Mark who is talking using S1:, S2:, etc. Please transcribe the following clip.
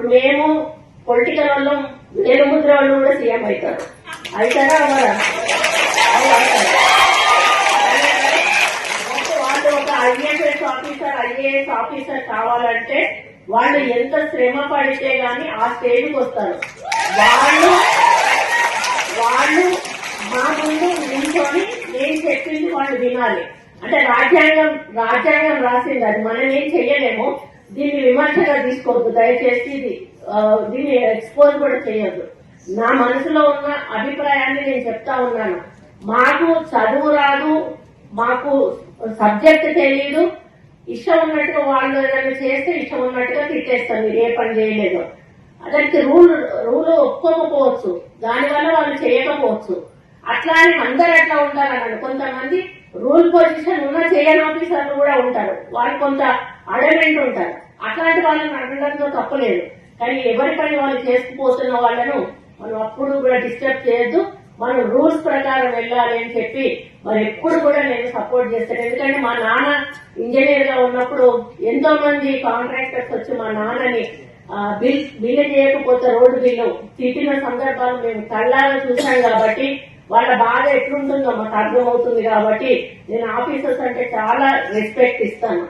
S1: ఇప్పుడు మేము పొలిటికల్ వాళ్ళం, వేలుముద్ర వాళ్ళు కూడా సీఎం అవుతారు. అవుతారా అవ్వరా? వాళ్ళు ఒక ఐఏఎస్ ఆఫీసర్ కావాలంటే వాళ్ళు ఎంత శ్రమ పడితే గాని ఆ స్టేజ్కి వస్తారు. వాళ్ళు మా ముందు నిల్చొని నేను చెప్పింది వాళ్ళు వినాలి. అంటే రాజ్యాంగం రాసింది, అది మనం ఏం చెయ్యలేము. దీన్ని విమర్శగా తీసుకోవద్దు దయచేసి, దీన్ని ఎక్స్పోజ్ కూడా చేయొద్దు. నా మనసులో ఉన్న అభిప్రాయాన్ని నేను చెప్తా ఉన్నాను. మాకు చదువు రాదు, మాకు సబ్జెక్ట్ తెలియదు, ఇష్టం ఉన్నట్టుగా వాళ్ళు ఏదైనా చేస్తే ఇష్టం ఉన్నట్టుగా తిట్టేస్తాం, మీరు ఏ పని చేయలేదు. అతనికి రూల్ ఒప్పుకోకపోవచ్చు, దానివల్ల వాళ్ళు చేయకపోవచ్చు. అట్లా అని అందరు అట్లా ఉంటారన్నాడు. కొంతమంది రూల్ పొజిషన్ ఉన్న చేయని ఆఫీసర్లు కూడా ఉంటారు, వాళ్ళు కొంత అడమెంట్ ఉంటారు. అట్లాంటి వాళ్ళని అడగడంతో తప్పలేదు. కానీ ఎవరి పని వాళ్ళు చేసుకుపోతున్న వాళ్ళను మనం అప్పుడు కూడా డిస్టర్బ్ చేయొద్దు. మనం రూల్స్ ప్రకారం వెళ్ళాలి అని చెప్పి మరి ఎప్పుడు కూడా నేను సపోర్ట్ చేస్తాను. ఎందుకంటే మా నాన్న ఇంజనీర్ గా ఉన్నప్పుడు ఎంతో మంది కాంట్రాక్టర్స్ వచ్చి మా నాన్నని బిల్లు చేయకపోతే రోడ్డు బిల్లు తిట్టిన సందర్భాలు మేము కళ్ళారా చూసాం. కాబట్టి వాళ్ళ బాధ ఎట్లుంటుందో మాకు అర్థమవుతుంది. కాబట్టి నేను ఆఫీసర్స్ అంటే చాలా రెస్పెక్ట్ ఇస్తాను.